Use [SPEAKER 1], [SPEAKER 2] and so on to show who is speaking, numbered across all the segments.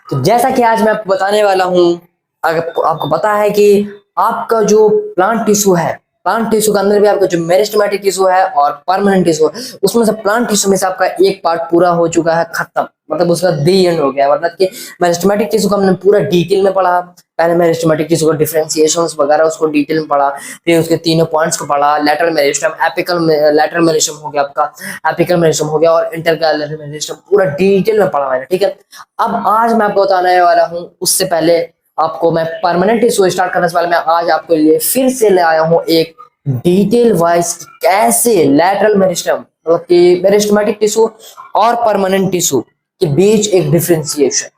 [SPEAKER 1] तो जैसा कि आज मैं आपको बताने वाला हूँ, अगर आपको पता है कि आपका जो प्लांट टिश्यू है, प्लांट टिश्यू के अंदर भी आपका जो मेरिस्टेमेटिक टिश्यू है और परमानेंट टिश्यू है, उसमें से प्लांट टिश्यू में से आपका एक पार्ट पूरा हो चुका है, खत्म, मतलब उसका दी एंड हो गया। मतलब कि मेरिस्टेमेटिक टिश्यू का हमने पूरा डिटेल में पढ़ा। पहले मेरिस्टेमेटिक टिश्यू का डिफरेंशिएशंस वगैरह उसको डिटेल में पढ़ा, फिर उसके तीनों पॉइंट्स को पढ़ा। Lateral meristem, apical lateral meristem हो गया आपका, एपिकल मेरिस्टम हो गया, और इंटरकैलर मेरिस्टम पूरा डिटेल में पढ़ा मैंने, ठीक है। अब आज मैं आपको बताने वाला हूँ, उससे पहले आपको मैं परमानेंट टिश्यू स्टार्ट करने से पहले मैं आज आपके लिए फिर से ले आया हूँ एक डिटेल वाइज कैसे लेटरल मेरिस्टम, मतलब कि मेरिस्टेमेटिक टिश्यू और परमानेंट टिश्यू के बीच एक डिफरेंशिएशन,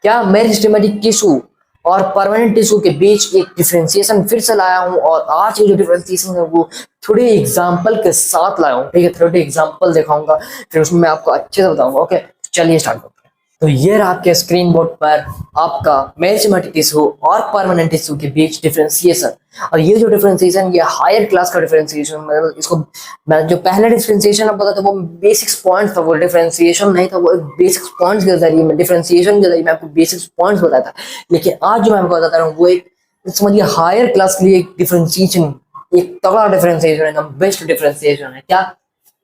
[SPEAKER 1] क्या मेरिस्टेमेटिक टिश्यू और परमानेंट टिश्यू के बीच एक डिफरेंशिएशन फिर से लाया हूं। और आज ये जो डिफरेंशिएशन है वो थोड़ी एग्जांपल के साथ लाया हूं, ठीक है। थोड़ी एग्जांपल दिखाऊंगा, फिर उसमें मैं आपको अच्छे से बताऊंगा। ओके, चलिए स्टार्ट करते हैं। तो ये रहा आपके स्क्रीन बोर्ड पर आपका मेरिस्टेमेटिक टिश्यू और परमानेंट टिश्यू के बीच डिफरेंशिएशन। और ये जो डिफरेंशिएशन, ये हायर क्लास का डिफरेंशिएशन, मतलब इसको मैं जो पहला डिफरेंशिएशन आप बताता वो बेसिक्स पॉइंट्स था, वो डिफरेंशिएशन नहीं था, वो एक बेसिक्स पॉइंट्स के जरिए मैं डिफरेंशिएशन के जरिए मैं आपको बेसिक्स पॉइंट्स बताया था। लेकिन आज जो मैं आपको बताता रहा हूँ वो एक समझिए हायर क्लास के लिए एक डिफरेंशिएशन, एक तगड़ा डिफरेंशिएशन है, बेस्ट डिफरेंशिएशन है। क्या?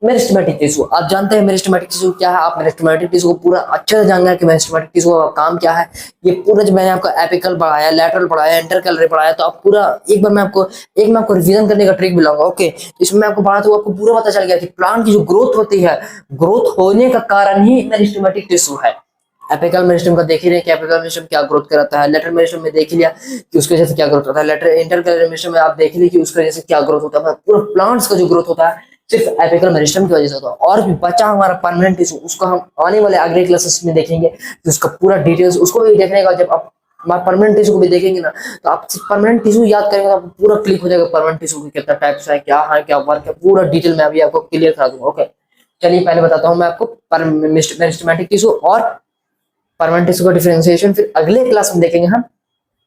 [SPEAKER 1] Meristematic tissue. आप जानते हैं मेरिस्टेमेटिक टिश्यू क्या है, आप मेरिस्टेमेटिक टिश्यू को पूरा अच्छे से जानना है कि मेरिस्टेमेटिक टिश्यू का काम क्या है। ये पूरा जो मैंने आपको एपिकल पढ़ाया, लेटरल पढ़ाया, इंटरकैलरी पढ़ाया, तो आप पूरा एक बार मैं आपको रिवीजन करने का ट्रिक मिलाऊंगा। ओके, इसमें मैं आपको पढ़ा तो आपको पूरा पता चल गया कि प्लांट की जो ग्रोथ होती है, ग्रोथ होने का कारण ही मेरिस्टेमेटिक टिश्यू है। एपिकल मेरिस्टेम का देख ही रहे कि एपिकल मेरिस्टेम क्या ग्रोथ कराता है, लेटरल मेरिस्टेम में देख लिया कि उसके जैसे क्या ग्रोथ होता है, लेटर इंटरकैलरी मेरिस्टेम में आप देख लीजिए कि उसके जैसे क्या ग्रोथ होता है। पूरा प्लांट्स का जो ग्रोथ होता है सिर्फ एपिकल मेरिस्टेम की वजह से होता है। और भी बचा हमारा परमानेंट टिश्यू, उसको हम आने वाले अगले क्लासेस में देखेंगे कि उसका पूरा डिटेल्स, उसको भी देखने का जब आप परमानेंट टिश्यू को भी देखेंगे ना, तो आप परमानेंट टिश्यू याद करेंगे तो आपको पूरा क्लिक हो जाएगा परमानेंट टिश्यू के कितना टाइप्स है, क्या वर्क है, पूरा डिटेल में अभी आपको क्लियर करा दूंगा। ओके, चलिए पहले बताता हूँ मैं आपको मेरिस्टेमेटिक टिश्यू और परमानेंट टिश्यू का डिफरेंशिएशन, फिर अगले क्लास में देखेंगे हम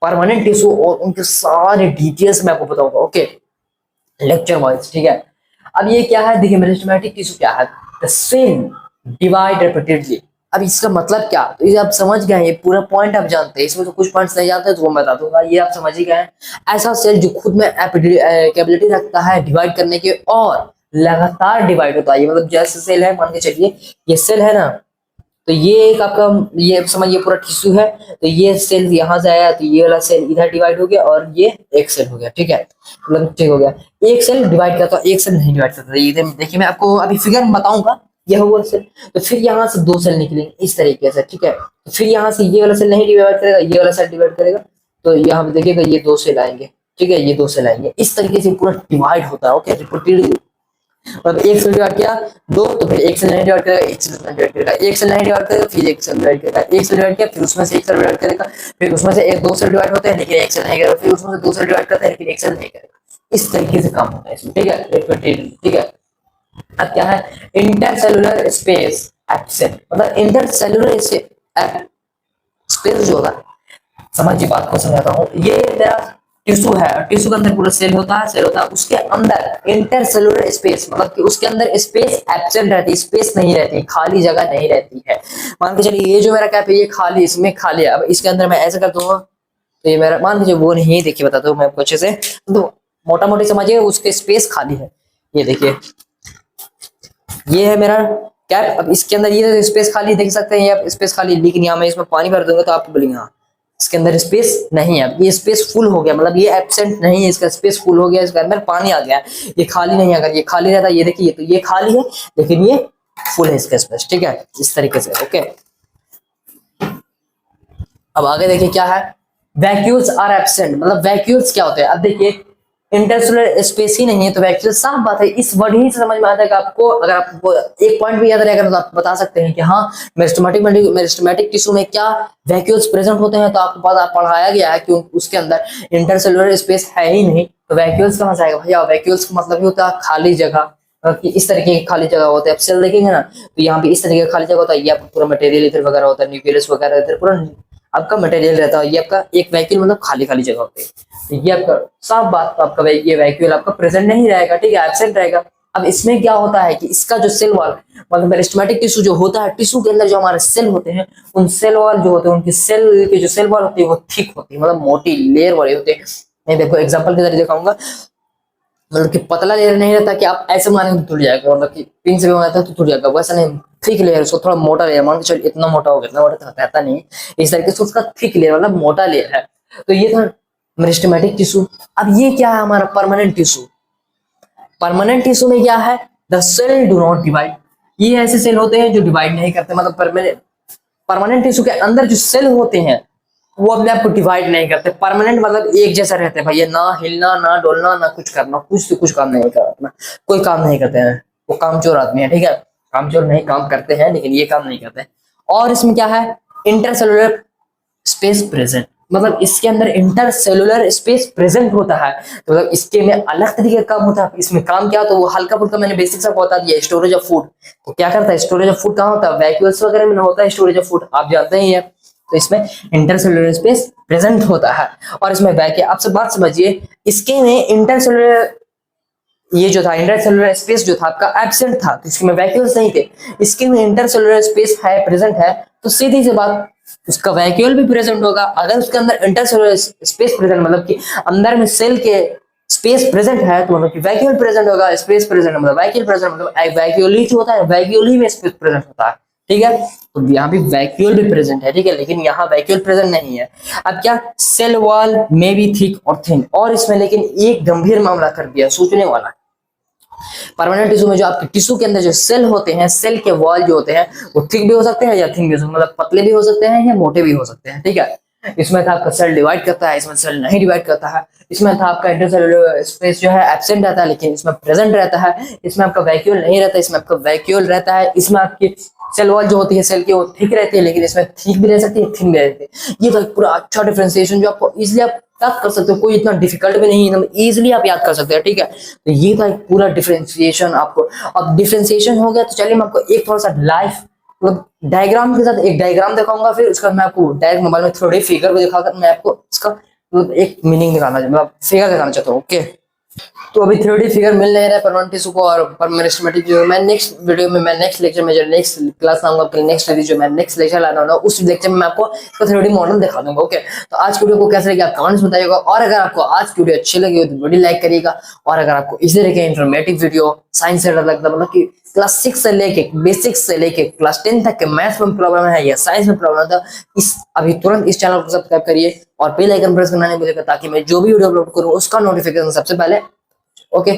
[SPEAKER 1] परमानेंट टिश्यू और उनके सारे डिटेल्स मैं आपको बताऊंगा। ओके, लेक्चर वाइज, ठीक है। अब ये क्या है, देखिए मेरिस्टेमेटिक टिश्यू क्या है, द सेल डिवाइड रिपीटेडली। अब इसका मतलब क्या, तो ये आप समझ गए, ये पूरा पॉइंट आप जानते हैं। इसमें तो कुछ पॉइंट्स नहीं जानते तो वो मैं बता दूंगा, ये आप समझ ही गए। ऐसा सेल जो खुद में कैपेबिलिटी रखता है डिवाइड करने के और लगातार डिवाइड होता है। मतलब जैसे सेल है, मान के चलिए ये सेल है ना, तो ये एक आपका, ये समझिए पूरा टिश्यू है, तो ये सेल यहाँ से आया तो ये वाला सेल इधर डिवाइड हो गया और ये एक सेल हो गया, ठीक है। मतलब ठीक हो गया, एक सेल डिवाइड करता है, एक सेल नहीं डिवाइड करता। ये देखिए मैं आपको अभी फिगर में बताऊंगा, यह हुआ सेल, तो फिर यहाँ से दो सेल निकलेंगे इस तरीके से, ठीक है। तो फिर यहाँ से ये वाला सेल नहीं डिवाइड करेगा, ये वाला सेल डिवाइड करेगा, तो यहाँ पे देखिएगा ये दो सेल आएंगे, ठीक है, ये दो सेल आएंगे, इस तरीके से पूरा डिवाइड होता है। ओके, रिपीटेडली, मतलब एक सेल डिवाइड किया दो, तो फिर एक सेल नहीं डिवाइड करेगा, एक सेल डिवाइड करेगा, एक सेल नहीं डिवाइड करेगा, फिर एक सेल डिवाइड करेगा, एक सेल डिवाइड किया, फिर उसमें से एक सेल डिवाइड करेगा, फिर उसमें से एक दो सेल डिवाइड होते हैं लेकिन एक सेल नहीं करेगा, फिर उसमें से दो सेल डिवाइड करते हैं लेकिन एक सेल नहीं करेगा। इस तरीके से काम होता है इसमें, ठीक है, ठीक है। अब क्या है, इंटरसेलुलर स्पेस एब्सेंट, मतलब इंटरसेलुलर स्पेस जो होता है, समझिए बात को समझाता हूँ। ये तेरा टिश्यू है, टिश्यू के अंदर पूरा सेल होता है, सेल होता है, उसके अंदर इंटरसेलुलर स्पेस, मतलब कि उसके अंदर स्पेस एब्सेंट रहती है, स्पेस नहीं रहती, खाली जगह नहीं रहती है। मान के चलिए ये जो मेरा कैप है ये खाली, इसमें खाली है। अब इसके अंदर मैं ऐसा कर दूंगा तो ये मेरा, मान लीजिए वो नहीं, देखिए बताता हूँ मैं आपको अच्छे से, तो मोटा मोटी समझिए उसके स्पेस खाली है। ये देखिए ये है मेरा कैप, अब इसके अंदर ये स्पेस खाली देख सकते हैं, ये स्पेस खाली, लेकिन यहाँ मैं इसमें पानी भर दूंगा तो आपको बोलेंगे हाँ इसके अंदर स्पेस नहीं है। ये स्पेस फुल हो गया, मतलब ये एब्सेंट नहीं है, इसका स्पेस फुल हो गया, इसके अंदर पानी आ गया, ये खाली नहीं है। अगर ये खाली रहता, ये देखिए तो ये खाली है लेकिन ये फुल है इसका स्पेस, ठीक है, इस तरीके से। ओके, अब आगे देखिए क्या है, वैक्यूल्स आर एब्सेंट, मतलब वैक्यूल्स क्या होते हैं। अब देखिए इंटरसेलुलर स्पेस ही नहीं है तो वैक्यूल, साफ बात है, इस वर्ड ही से समझ में आता है कि आपको, अगर आपको एक पॉइंट भी याद रहेगा तो आप बता सकते हैं कि हाँ मेरिस्टेमेटिक टिश्यू में क्या वैक्यूल्स प्रेजेंट होते हैं। तो आपको पता पढ़ाया गया है कि उसके अंदर इंटरसेलुलर स्पेस है ही नहीं, तो वैक्यूल्स कहाँ से आएगा भैया। वैक्यूल्स का मतलब ही होता है खाली जगह, कि इस तरीके की खाली जगह होता है। आप सेल देखेंगे ना तो यहाँ पे इस तरीके का खाली जगह होता है, ये आपका पूरा मटेरियल इधर वगैरह होता है, न्यूक्लियस वगैरह इधर पूरा आपका मटेरियल रहता है। ये आपका एक वैक्यूल मतलब खाली खाली जगह होती है, तो ये आपका साफ बात, तो आपका ये वैक्यूल आपका प्रेजेंट नहीं रहेगा, ठीक है, एब्सेंट रहेगा। अब इसमें क्या होता है कि इसका जो सेल वॉल मतलब मेरिस्टेमेटिक टिश्यू जो होता है, टिश्यू के अंदर जो हमारे सेल होते हैं, उन सेल वॉल जो होते हैं, उनकी सेल की जो सेल वॉल होती है वो थिक होती है, मतलब मोटी लेयर वाली होती है। मैं देखो एग्जांपल के जरिए दिखाऊंगा, मतलब कि पतला लेयर नहीं रहता कि आप ऐसे मारेंगे तो टूट जाएगा, मतलब कि पिन से भी मारता है तो टूट जाएगा, वैसा नहीं। थिक लेयर, उसको थोड़ा मोटा लेयर मान के चलो, इतना मोटा हो गया, इतना मोटा तो रहता नहीं, इस तरीके से उसका थिक लेयर मतलब मोटा लेयर है। तो ये था मेरिस्टेमेटिक टिश्यू। अब ये क्या है हमारा परमानेंट टिश्यू। परमानेंट टिश्यू में क्या है, the cell do not divide. ये ऐसे सेल होते हैं जो डिवाइड नहीं करते, मतलब परमानेंट टिश्यू के अंदर जो सेल होते हैं वो अपने आप को डिवाइड नहीं करते। परमानेंट मतलब एक जैसा रहते हैं भैया, ना हिलना ना डोलना ना कुछ करना, कुछ से कुछ काम नहीं करना, कोई काम नहीं करते हैं, वो कामचोर आदमी है, ठीक है। कामचोर नहीं, काम करते हैं लेकिन ये काम नहीं करते हैं। और इसमें क्या है, इंटरसेलुलर स्पेस प्रेजेंट, मतलब इसके अंदर इंटरसेलुलर स्पेस प्रेजेंट होता है, तो मतलब इसके में अलग तरीके का काम होता है। इसमें काम क्या, तो वो हल्का फुल्का मैंने बेसिक सा बता दिया, स्टोरेज ऑफ फूड। तो क्या करता है, स्टोरेज ऑफ फूड कहाँ होता है, वैक्यूल्स वगैरह में होता है स्टोरेज ऑफ फूड, आप जानते ही हैं। तो इसमें इंटरसेलुलर स्पेस प्रेजेंट होता है। और इसमें वैक्यूल, आपसे बात समझिए, इसके में इंटरसेलुलर ये जो था इंटरसेलुलर स्पेस जो था आपका एब्सेंट था, तो इसके में वैक्यूल्स नहीं थे। इसके में इंटरसेलुलर स्पेस है, प्रेजेंट है, तो सीधी सी बात उसका वैक्यूल भी प्रेजेंट होगा। अगर उसके अंदर इंटरसेलुलर स्पेस प्रेजेंट मतलब कि अंदर में सेल के स्पेस प्रेजेंट है, तो मतलब कि वैक्यूल प्रेजेंट होगा। स्पेस प्रेजेंट मतलब वैक्यूल प्रेजेंट, मतलब वैक्यूल ही होता है, वैक्यूल ही में स्पेस प्रेजेंट होता है, ठीक है। तो यहाँ भी वैक्यूल भी प्रेजेंट है, ठीक है, लेकिन यहाँ वैक्यूल प्रेजेंट नहीं है। अब क्या, सेल वॉल में बी थिक और थिन, और इसमें लेकिन एक गंभीर मामला कर दिया, सोचने वाला। परमानेंट टिश्यू में जो आपके टिश्यू के अंदर जो सेल होते हैं, सेल के वॉल जो होते हैं वो थिक भी हो सकते हैं या थिन भी हो सकते हैं, मतलब पतले भी हो सकते हैं या मोटे भी हो सकते हैं, ठीक है। इसमें था आपका सेल डिवाइड करता है, इसमें सेल नहीं डिवाइड करता है। इसमें था आपका इंटरसेलुलर स्पेस जो है एब्सेंट रहता है, लेकिन इसमें प्रेजेंट रहता है। इसमें आपका वैक्यूल नहीं रहता, इसमें आपका वैक्यूल रहता है। इसमें आपकी सेल वॉल जो होती है सेल की वो थिक रहती है, लेकिन इसमें थिक भी रह सकती है, थिन भी रह सकती है। ये तो एक पूरा अच्छा डिफरेंशिएशन जो आपको इजिली आप याद कर सकते हो, कोई इतना डिफिकल्ट भी नहीं, एकदम इजिली आप याद कर सकते हैं, ठीक है। तो ये था एक पूरा डिफरेंशिएशन आपको। अब डिफरेंशिएशन हो गया, तो चलिए मैं आपको एक थोड़ा सा लाइफ मतलब डायग्राम के साथ एक डायग्राम दिखाऊंगा, फिर उसका मैं आपको डायरेक्ट मोबाइल में थोड़े फिगर को दिखाकर मैं आपको इसका मतलब एक मीनिंग दिखाना, मतलब फिगर दिखाना चाहता हूँ, ओके। तो अभी 3D फिगर मिल नहीं रहा है परमानेंट टिश्यू को और मेरिस्टेमेटिक जो मैं नेक्स्ट वीडियो में, मैं नेक्स्ट लेक्चर में जो नेक्स्ट क्लास लाऊंगा, आपके नेक्स्ट जो मैं नेक्स्ट लेक्चर लाना होगा उस लेक्चर में मैं आपको इसका 3D मॉडल दिखा दूंगा, ओके। तो आज की वीडियो को कैसे लगी आप कमेंट्स बताइएगा, और अगर आपको आज की वीडियो अच्छी लगी हो तो वीडियो लाइक करिएगा। और अगर आपको इस तरह के इन्फॉर्मेटिव वीडियो साइंस से लगता मतलब कि क्लास 6 से लेके बेसिक्स से लेके क्लास 10 तक के मैथ्स में प्रॉब्लम है या साइंस में प्रॉब्लम था, इस अभी तुरंत इस चैनल को सब्सक्राइब करिए और बेल आइकन प्रेस करना नहीं भूलिएगा, ताकि मैं जो भी वीडियो अपलोड करूं उसका नोटिफिकेशन सबसे पहले, ओके।